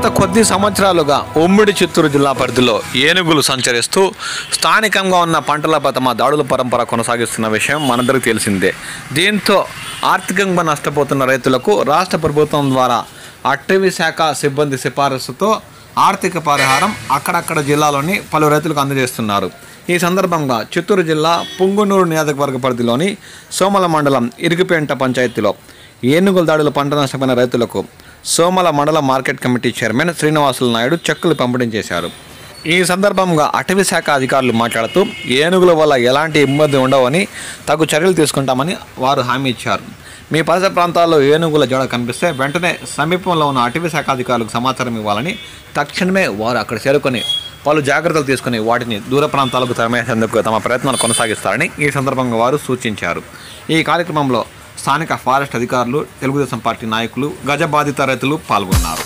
గత కొద్ది సంవత్సరాలుగా ఉమ్మడి చిత్తూరు జిల్లా పరిధిలో ఏనుగులు సంచరిస్తూ స్థానికంగా ఉన్న పంటలపై తమ దాడుల పరంపర కొనసాగిస్తున్న విషయం మనందరికీ తెలిసిందే. దీంతో ఆర్థికంగా నష్టపోతున్న రైతులకు రాష్ట్ర ప్రభుత్వం ద్వారా అటవీ శాఖ సిబ్బంది సిఫారసుతో ఆర్థిక పరిహారం అక్కడక్కడ జిల్లాలోని పలు రైతులకు అందజేస్తున్నారు. ఈ సందర్భంగా చిత్తూరు జిల్లా పుంగునూరు నియోజకవర్గ పరిధిలోని సోమల మండలం ఇరిగిపేంట పంచాయతీలో ఏనుగుల దాడుల పంట నష్టపోయిన రైతులకు సోమల మండల market committee chairman Srinivasulu Naidu చెక్కులు పంపిణీ చేశారు. ఈ సందర్భంగా అటవీ శాఖ అధికారులు మాట్లాడుతూ ఏనుగుల వల్ల ఎలాంటి ఇబ్బంది ఉండవని తగు చర్యలు తీసుకుంటామని వారు హామీ ఇచ్చారు. మీ పరిసర ప్రాంతాల్లో ఏనుగుల జడ కనిపిస్తే వెంటనే సమీపంలో ఉన్న అటవీ శాఖ అధికారులకు సమాచారం ఇవ్వాలని తక్షణమే వారు అక్కడ చేరుకొని పలు జాగ్రత్తలు తీసుకుని వాటిని దూర ప్రాంతాలకు తరమేసేందుకు తమ ప్రయత్నాలు కొనసాగిస్తారని ఈ సందర్భంగా వారు సూచించారు. ఈ కార్యక్రమంలో స్థానిక ఫారెస్ట్ అధికారులు, తెలుగుదేశం పార్టీ నాయకులు, గజ బాధిత రైతులు పాల్గొన్నారు.